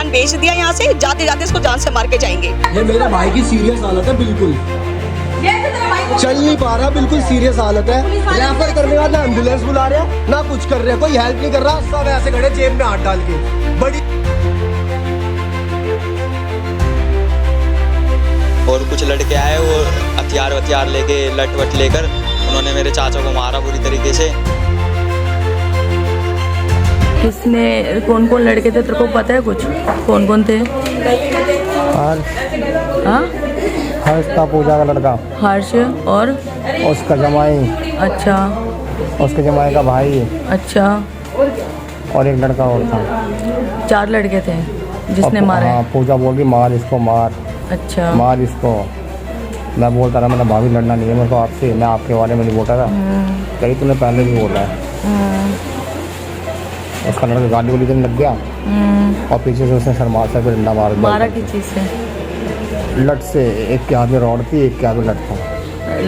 मकान बेच दिया यहाँ से, जाते जाते इसको जान से मार के जाएंगे। ये मेरे भाई की सीरियस हालत है, बिल्कुल चल नहीं पा रहा, बिल्कुल सीरियस हालत है। रेफर करने वाला एम्बुलेंस बुला रहे हैं, ना कुछ कर रहे हैं, कोई हेल्प नहीं कर रहा, सब ऐसे खड़े जेब में हाथ डाल के। बड़ी और कुछ लड़के आए, वो हथियार लेके लट वट लेकर उन्होंने मेरे चाचा को मारा बुरी तरीके से। किसने, कौन कौन लड़के थे तेरे को पता है कुछ? कौन कौन थे? हर्ष था, पूजा का लड़का। हर्ष और उसका जमाई। अच्छा। उसके जमाई का भाई। अच्छा। और एक लड़का और था। 4 लड़के थे जिसने मारा है। पूजा बोल रही मार इसको, मार। अच्छा, मार इसको। मैं बोलता रहा, मैंने भाभी लड़ना नहीं है मेरे को आपसे, मैं आपके बारे में नहीं बोलता था। कहीं तूने पहले भी बोला है। उसका लड़का गाली वाली दिन लग गया और पीछे से उसने शर्मा से डंडा मारा किस चीज़ से? लट से। एक के हाथ में रॉड थी, एक के हाथ में लट था।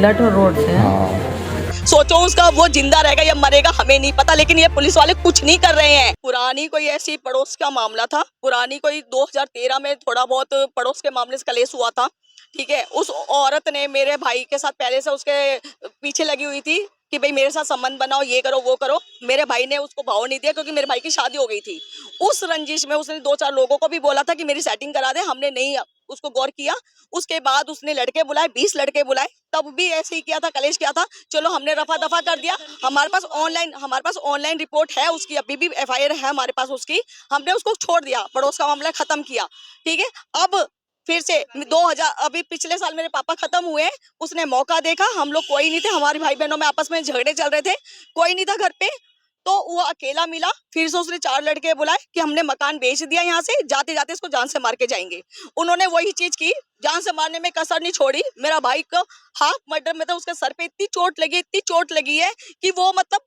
लट और रोड से? हाँ। सोचो उसका वो जिंदा रहेगा या मरेगा हमें नहीं पता, लेकिन ये पुलिस वाले कुछ नहीं कर रहे हैं। पुरानी कोई ऐसी पड़ोस का मामला था, पुरानी कोई 2013 में थोड़ा बहुत पड़ोस के मामले से कलेश हुआ था, ठीक है। उस औरत ने मेरे भाई के साथ पहले से उसके पीछे लगी हुई थी कि भाई मेरे साथ संबंध बनाओ, ये करो वो करो। मेरे भाई ने उसको भाव नहीं दिया क्योंकि मेरे भाई की शादी हो गई थी। उस रंजिश में उसने 2-4 लोगों को भी बोला था कि मेरी सेटिंग करा दे, हमने नहीं उसको गौर किया। उसके बाद उसने लड़के बुलाए, 20 लड़के बुलाए, तब भी ऐसे ही किया था, कलेश किया था। चलो हमने रफा दफा कर दिया। हमारे पास ऑनलाइन रिपोर्ट है उसकी, अभी भी FIR है हमारे पास उसकी। हमने उसको छोड़ दिया, पड़ोस का मामला खत्म किया, ठीक है। अब फिर से 2000 अभी पिछले साल मेरे पापा खत्म हुए, उसने मौका देखा, हम लोग कोई नहीं थे, हमारे भाई बहनों में आपस में झगड़े चल रहे थे, कोई नहीं था घर पे, तो वो अकेला मिला। फिर से उसने 4 लड़के बुलाए कि हमने मकान बेच दिया यहाँ से, जाते जाते इसको जान से मार के जाएंगे। उन्होंने वही चीज की, जान से मारने में कसर नहीं छोड़ी। मेरा भाई को हाफ मर्डर में तो उसके सर पे इतनी चोट लगी है कि वो मतलब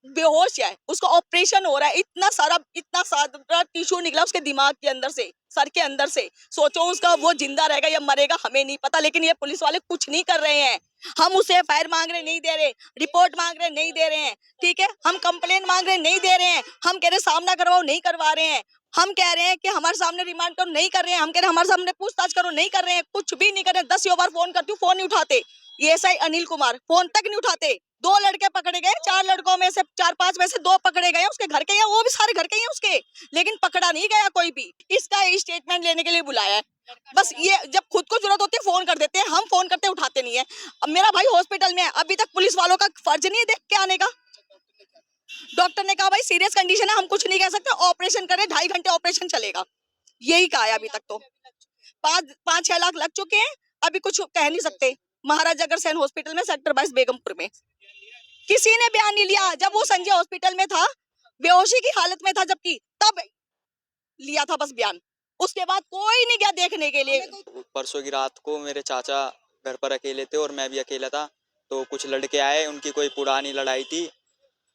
बेहोश है, उसका ऑपरेशन हो रहा है। इतना सारा टिश्यू निकला उसके दिमाग के अंदर से, सर के अंदर से। सोचो उसका वो जिंदा रहेगा या मरेगा हमें नहीं पता, लेकिन ये पुलिस वाले कुछ नहीं कर रहे हैं। हम उसे FIR मांग रहे नहीं दे रहे, रिपोर्ट मांग रहे नहीं दे रहे हैं, ठीक है। हम कंप्लेन मांग रहे नहीं दे रहे हैं, हम कह रहे सामना करवाओ नहीं करवा रहे हैं, हम कह रहे हैं कि हमारे सामने रिमांड करो नहीं कर रहे हैं, हम कह रहे हैं हमारे सामने पूछताछ करो नहीं कर रहे हैं, कुछ भी नहीं कर रहे। 10 बार फोन करती हूँ, फोन नहीं उठाते। ये SI अनिल कुमार फोन तक नहीं उठाते। 2 लड़के पकड़े गए, 4 लड़कों में से 4-5 में से 2 पकड़े गए उसके घर के, या वो भी सारे घर के ही हैं उसके, लेकिन पकड़ा नहीं गया कोई भी। इसका स्टेटमेंट लेने के लिए बुलाया है, बस ये जब खुद को जरूरत होती है फोन कर देते हैं, हम फोन करते उठाते नहीं है। अब मेरा भाई हॉस्पिटल में है, अभी तक पुलिस वालों का फर्ज नहीं है देख के आने का। डॉक्टर ने कहा भाई सीरियस कंडीशन है, हम कुछ नहीं कह सकते, ऑपरेशन करें, 2.5 घंटे ऑपरेशन चलेगा, यही कहा है अभी तक। तो 5-6 लाख लग चुके हैं, अभी कुछ कह नहीं सकते। महाराजा अग्रसेन हॉस्पिटल में सेक्टर 22 बेगमपुर में किसी ने बयान नहीं लिया। जब वो संजय हॉस्पिटल में था, बेहोशी की हालत में था, जबकि तब लिया था बस बयान, उसके बाद कोई नहीं गया देखने के लिए। परसों की रात को मेरे चाचा घर पर अकेले थे और मैं भी अकेला था, तो कुछ लड़के आए, उनकी कोई पुरानी लड़ाई थी,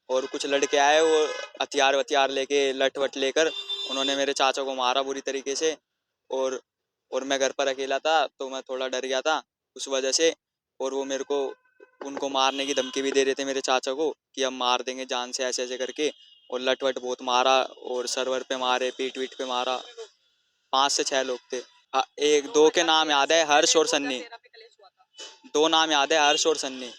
और कुछ लड़के आए, वो हथियार लेके लट वट लेकर उन्होंने मेरे चाचा को मारा बुरी तरीके से। और मैं घर पर अकेला था, तो मैं थोड़ा डर गया था उस वजह से। और वो मेरे को उनको मारने की धमकी भी दे रहे थे मेरे चाचा को कि हम मार देंगे जान से, ऐसे ऐसे करके। और लट वट बहुत मारा, और सरवर पे मारे, पीठ वीठ पे मारा। 5 से 6 लोग थे। 1-2 के नाम याद है, हर्ष और सन्नी। 2 नाम याद है, हर्ष और सन्नी।